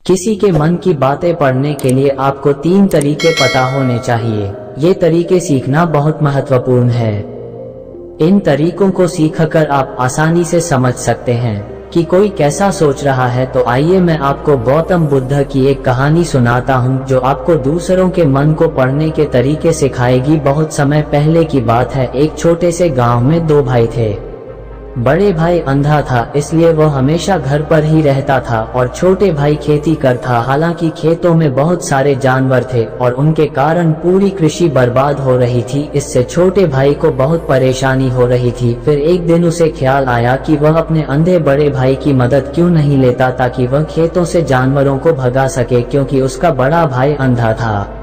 किसी के मन की बातें पढ़ने के लिए आपको 3 तरीके पता होने चाहिए। ये तरीके सीखना बहुत महत्वपूर्ण है। इन तरीकों को सीखकर आप आसानी से समझ सकते हैं कि कोई कैसा सोच रहा है। तो आइए मैं आपको गौतम बुद्ध की एक कहानी सुनाता हूँ जो आपको दूसरों के मन को पढ़ने के तरीके सिखाएगी। बहुत समय पहले की बात है। एक छोटे से गांव में 2 भाई थे। बड़े भाई अंधा था, इसलिए वह हमेशा घर पर ही रहता था और छोटे भाई खेती करता। हालांकि खेतों में बहुत सारे जानवर थे और उनके कारण पूरी कृषि बर्बाद हो रही थी। इससे छोटे भाई को बहुत परेशानी हो रही थी। फिर एक दिन उसे ख्याल आया कि वह अपने अंधे बड़े भाई की मदद क्यों नहीं लेता ताकि वह खेतों से जानवरों को भगा सके, क्योंकि उसका बड़ा भाई अंधा था।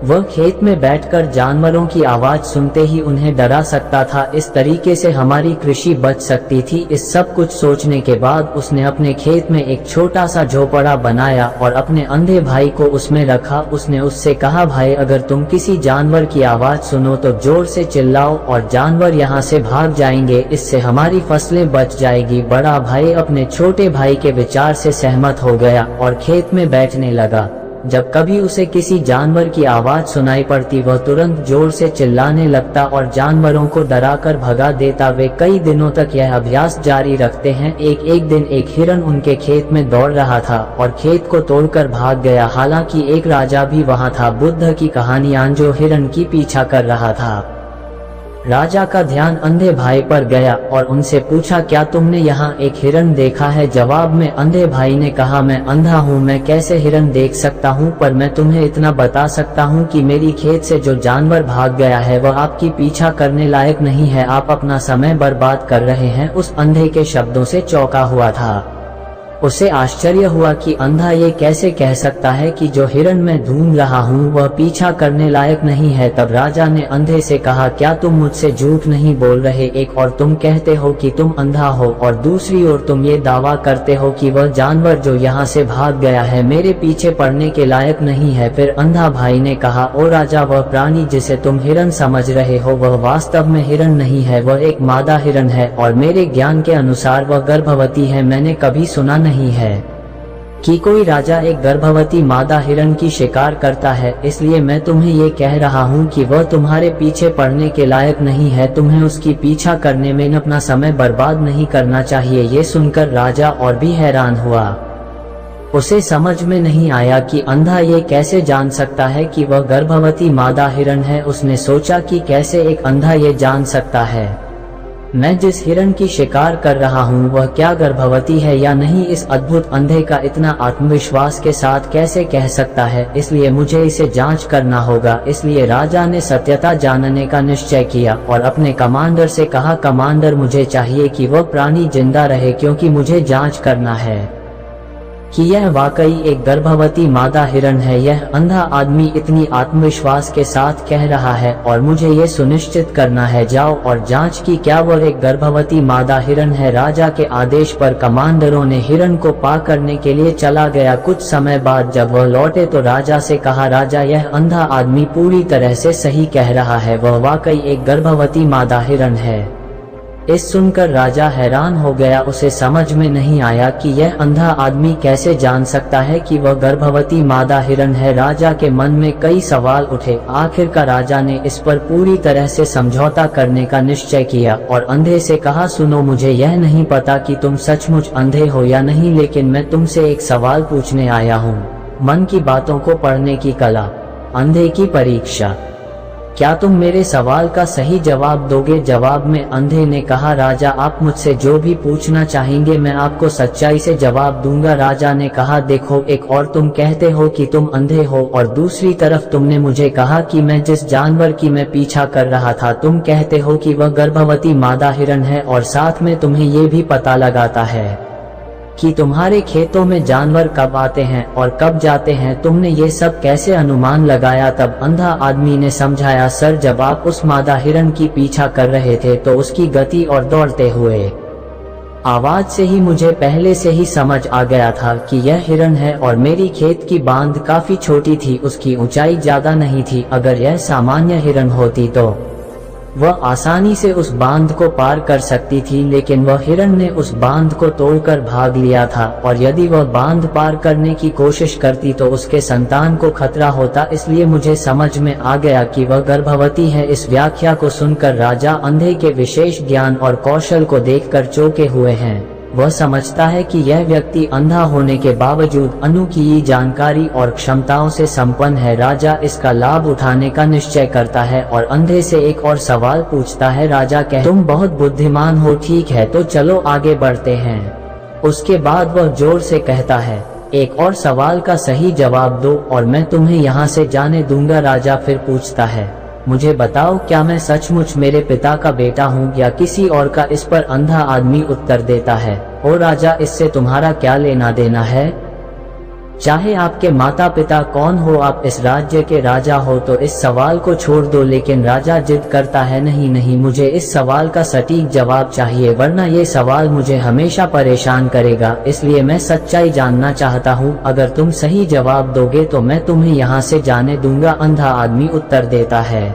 वह खेत में बैठकर जानवरों की आवाज सुनते ही उन्हें डरा सकता था। इस तरीके से हमारी कृषि बच सकती थी। इस सब कुछ सोचने के बाद उसने अपने खेत में एक छोटा सा झोपड़ा बनाया और अपने अंधे भाई को उसमें रखा। उसने उससे कहा, भाई अगर तुम किसी जानवर की आवाज सुनो तो जोर से चिल्लाओ और जानवर यहाँ से भाग जाएंगे। इससे हमारी फसलें बच जाएगी। बड़ा भाई अपने छोटे भाई के विचार से सहमत हो गया और खेत में बैठने लगा। जब कभी उसे किसी जानवर की आवाज सुनाई पड़ती वह तुरंत जोर से चिल्लाने लगता और जानवरों को डराकर भगा देता। वे कई दिनों तक यह अभ्यास जारी रखते हैं। एक दिन एक हिरन उनके खेत में दौड़ रहा था और खेत को तोड़कर भाग गया। हालांकि एक राजा भी वहां था। बुद्ध की कहानियां जो हिरन की पीछा कर रहा था। राजा का ध्यान अंधे भाई पर गया और उनसे पूछा, क्या तुमने यहाँ एक हिरन देखा है? जवाब में अंधे भाई ने कहा, मैं अंधा हूँ, मैं कैसे हिरन देख सकता हूँ, पर मैं तुम्हें इतना बता सकता हूँ कि मेरी खेत से जो जानवर भाग गया है वह आपकी पीछा करने लायक नहीं है। आप अपना समय बर्बाद कर रहे हैं। उस अंधे के शब्दों से चौंका हुआ था। उसे आश्चर्य हुआ कि अंधा ये कैसे कह सकता है कि जो हिरन मैं ढूंढ रहा हूँ वह पीछा करने लायक नहीं है। तब राजा ने अंधे से कहा, क्या तुम मुझसे झूठ नहीं बोल रहे? एक और तुम कहते हो कि तुम अंधा हो और दूसरी ओर तुम ये दावा करते हो कि वह जानवर जो यहाँ से भाग गया है मेरे पीछे पड़ने के लायक नहीं है। फिर अंधा भाई ने कहा, ओ राजा, वह प्राणी जिसे तुम हिरन समझ रहे हो वह वास्तव में हिरन नहीं है। वह एक मादा हिरन है और मेरे ज्ञान के अनुसार वह गर्भवती है। मैंने कभी सुना नहीं है कि कोई राजा एक गर्भवती मादा हिरन की शिकार करता है। इसलिए मैं तुम्हें ये कह रहा हूँ कि वह तुम्हारे पीछे पड़ने के लायक नहीं है। तुम्हें उसकी पीछा करने में अपना समय बर्बाद नहीं करना चाहिए। ये सुनकर राजा और भी हैरान हुआ। उसे समझ में नहीं आया कि अंधा ये कैसे जान सकता है कि वह गर्भवती मादा हिरन है। उसने सोचा कि कैसे एक अंधा ये जान सकता है मैं जिस हिरन की शिकार कर रहा हूँ वह क्या गर्भवती है या नहीं। इस अद्भुत अंधे का इतना आत्मविश्वास के साथ कैसे कह सकता है? इसलिए मुझे इसे जांच करना होगा। इसलिए राजा ने सत्यता जानने का निश्चय किया और अपने कमांडर से कहा, कमांडर, मुझे चाहिए कि वह प्राणी जिंदा रहे क्योंकि मुझे जांच करना है कि यह वाकई एक गर्भवती मादा हिरन है। यह अंधा आदमी इतनी आत्मविश्वास के साथ कह रहा है और मुझे ये सुनिश्चित करना है। जाओ और जांच की क्या वह एक गर्भवती मादा हिरन है। राजा के आदेश पर कमांडरों ने हिरन को पा करने के लिए चला गया। कुछ समय बाद जब वह लौटे तो राजा से कहा, राजा, यह अंधा आदमी पूरी तरह से सही कह रहा है। वह वाकई एक गर्भवती मादा हिरन है। इस सुनकर राजा हैरान हो गया। उसे समझ में नहीं आया कि यह अंधा आदमी कैसे जान सकता है कि वह गर्भवती मादा हिरन है। राजा के मन में कई सवाल उठे। आखिरकार राजा ने इस पर पूरी तरह से समझौता करने का निश्चय किया और अंधे से कहा, सुनो, मुझे यह नहीं पता कि तुम सचमुच अंधे हो या नहीं, लेकिन मैं तुमसे एक सवाल पूछने आया हूँ। मन की बातों को पढ़ने की कला, अंधे की परीक्षा। क्या तुम मेरे सवाल का सही जवाब दोगे? जवाब में अंधे ने कहा, राजा, आप मुझसे जो भी पूछना चाहेंगे मैं आपको सच्चाई से जवाब दूंगा। राजा ने कहा, देखो, एक और तुम कहते हो कि तुम अंधे हो और दूसरी तरफ तुमने मुझे कहा कि मैं जिस जानवर की मैं पीछा कर रहा था तुम कहते हो कि वह गर्भवती मादा हिरन है और साथ में तुम्हें ये भी पता लगाता है कि तुम्हारे खेतों में जानवर कब आते हैं और कब जाते हैं। तुमने ये सब कैसे अनुमान लगाया? तब अंधा आदमी ने समझाया, सर, जब आप उस मादा हिरन की पीछा कर रहे थे तो उसकी गति और दौड़ते हुए आवाज से ही मुझे पहले से ही समझ आ गया था कि यह हिरन है। और मेरी खेत की बांध काफी छोटी थी, उसकी ऊंचाई ज्यादा नहीं थी। अगर यह सामान्य हिरन होती तो वह आसानी से उस बांध को पार कर सकती थी, लेकिन वह हिरण ने उस बांध को तोड़कर भाग लिया था, और यदि वह बांध पार करने की कोशिश करती तो उसके संतान को खतरा होता। इसलिए मुझे समझ में आ गया कि वह गर्भवती है। इस व्याख्या को सुनकर राजा अंधे के विशेष ज्ञान और कौशल को देखकर चौंके हुए हैं। वह समझता है कि यह व्यक्ति अंधा होने के बावजूद अनूठी जानकारी और क्षमताओं से संपन्न है। राजा इसका लाभ उठाने का निश्चय करता है और अंधे से एक और सवाल पूछता है। राजा कहता है, तुम बहुत बुद्धिमान हो, ठीक है तो चलो आगे बढ़ते हैं। उसके बाद वह जोर से कहता है, एक और सवाल का सही जवाब दो और मैं तुम्हें यहाँ से जाने दूंगा। राजा फिर पूछता है, मुझे बताओ, क्या मैं सचमुच मेरे पिता का बेटा हूँ या किसी और का? इस पर अंधा आदमी उत्तर देता है, ओ राजा, इससे तुम्हारा क्या लेना देना है? चाहे आपके माता पिता कौन हो, आप इस राज्य के राजा हो, तो इस सवाल को छोड़ दो। लेकिन राजा जिद करता है, नहीं नहीं, मुझे इस सवाल का सटीक जवाब चाहिए, वरना ये सवाल मुझे हमेशा परेशान करेगा। इसलिए मैं सच्चाई जानना चाहता हूँ। अगर तुम सही जवाब दोगे तो मैं तुम्हें यहाँ से जाने दूंगा। अंधा आदमी उत्तर देता है,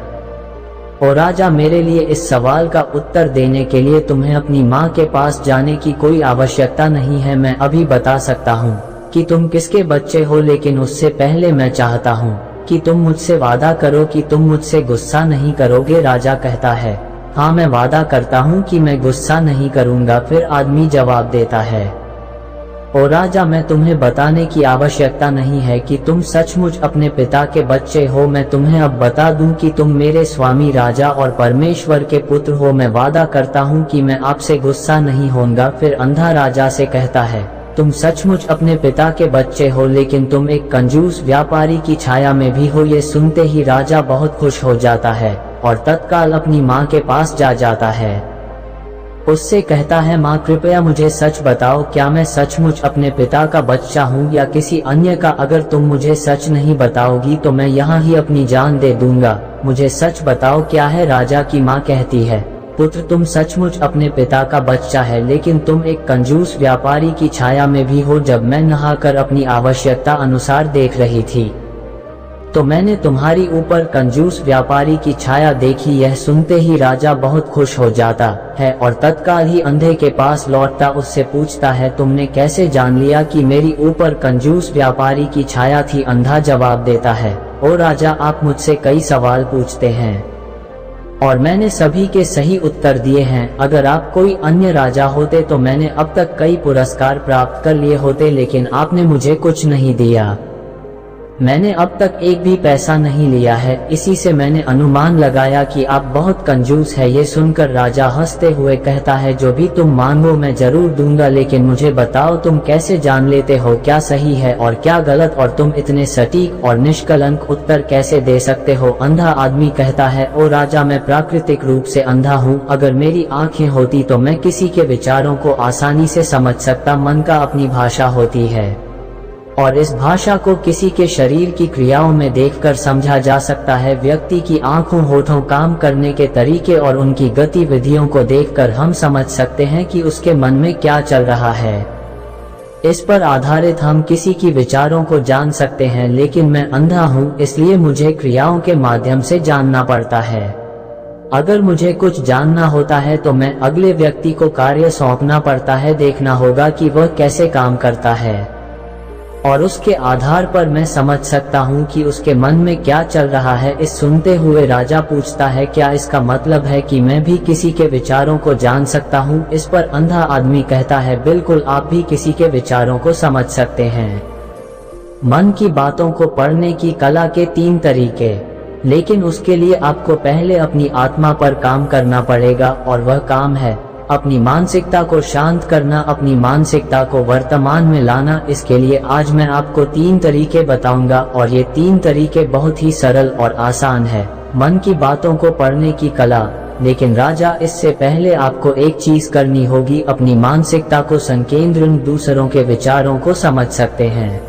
ओ राजा, मेरे लिए इस सवाल का उत्तर देने के लिए तुम्हें अपनी माँ के पास जाने की कोई आवश्यकता नहीं है। मैं अभी बता सकता हूँ कि तुम किसके बच्चे हो, लेकिन उससे पहले मैं चाहता हूँ कि तुम मुझसे वादा करो कि तुम मुझसे गुस्सा नहीं करोगे। राजा कहता है, हाँ, मैं वादा करता हूँ कि मैं गुस्सा नहीं करूँगा। फिर आदमी जवाब देता है, ओ राजा, मैं तुम्हें बताने की आवश्यकता नहीं है कि तुम सचमुच अपने पिता के बच्चे हो। मैं तुम्हें अब बता दूं कि तुम मेरे स्वामी राजा और परमेश्वर के पुत्र हो। मैं वादा करता हूं कि मैं आपसे गुस्सा नहीं होऊंगा। फिर अंधा राजा से कहता है, तुम सचमुच अपने पिता के बच्चे हो, लेकिन तुम एक कंजूस व्यापारी की छाया में भी हो। ये सुनते ही राजा बहुत खुश हो जाता है और तत्काल अपनी माँ के पास जाता है। उससे कहता है, माँ, कृपया मुझे सच बताओ, क्या मैं सचमुच अपने पिता का बच्चा हूँ या किसी अन्य का? अगर तुम मुझे सच नहीं बताओगी तो मैं यहाँ ही अपनी जान दे दूंगा। मुझे सच बताओ, क्या है? राजा की माँ कहती है, पुत्र, तुम सचमुच अपने पिता का बच्चा है, लेकिन तुम एक कंजूस व्यापारी की छाया में भी हो। जब मैं नहाकर अपनी आवश्यकता अनुसार देख रही थी तो मैंने तुम्हारी ऊपर कंजूस व्यापारी की छाया देखी। यह सुनते ही राजा बहुत खुश हो जाता है और तत्काल ही अंधे के पास लौटता उससे पूछता है, तुमने कैसे जान लिया कि मेरी ऊपर कंजूस व्यापारी की छाया थी? अंधा जवाब देता है, ओ राजा, आप मुझसे कई सवाल पूछते हैं और मैंने सभी के सही उत्तर दिए हैं। अगर आप कोई अन्य राजा होते तो मैंने अब तक कई पुरस्कार प्राप्त कर लिए होते, लेकिन आपने मुझे कुछ नहीं दिया। मैंने अब तक एक भी पैसा नहीं लिया है। इसी से मैंने अनुमान लगाया कि आप बहुत कंजूस है। ये सुनकर राजा हंसते हुए कहता है, जो भी तुम मांगो मैं जरूर दूंगा, लेकिन मुझे बताओ, तुम कैसे जान लेते हो क्या सही है और क्या गलत, और तुम इतने सटीक और निष्कलंक उत्तर कैसे दे सकते हो? अंधा आदमी कहता है, ओ राजा, मैं प्राकृतिक रूप से अंधा हूँ। अगर मेरी आंखें होती तो मैं किसी के विचारों को आसानी से समझ सकता। मन का अपनी भाषा होती है और इस भाषा को किसी के शरीर की क्रियाओं में देखकर समझा जा सकता है। व्यक्ति की आंखों, होठों, काम करने के तरीके और उनकी गतिविधियों को देखकर हम समझ सकते हैं कि उसके मन में क्या चल रहा है। इस पर आधारित हम किसी की विचारों को जान सकते हैं, लेकिन मैं अंधा हूँ, इसलिए मुझे क्रियाओं के माध्यम से जानना पड़ता है। अगर मुझे कुछ जानना होता है तो मैं अगले व्यक्ति को कार्य सौंपना पड़ता है, देखना होगा कि वह कैसे काम करता है और उसके आधार पर मैं समझ सकता हूँ कि उसके मन में क्या चल रहा है। इस सुनते हुए राजा पूछता है, क्या इसका मतलब है कि मैं भी किसी के विचारों को जान सकता हूँ? इस पर अंधा आदमी कहता है, बिल्कुल, आप भी किसी के विचारों को समझ सकते हैं। मन की बातों को पढ़ने की कला के 3 तरीके, लेकिन उसके लिए आपको पहले अपनी आत्मा पर काम करना पड़ेगा और वह काम है अपनी मानसिकता को शांत करना, अपनी मानसिकता को वर्तमान में लाना। इसके लिए आज मैं आपको 3 तरीके बताऊंगा और ये 3 तरीके बहुत ही सरल और आसान है, मन की बातों को पढ़ने की कला। लेकिन राजा, इससे पहले आपको एक चीज करनी होगी, अपनी मानसिकता को संकेंद्रित, दूसरों के विचारों को समझ सकते हैं।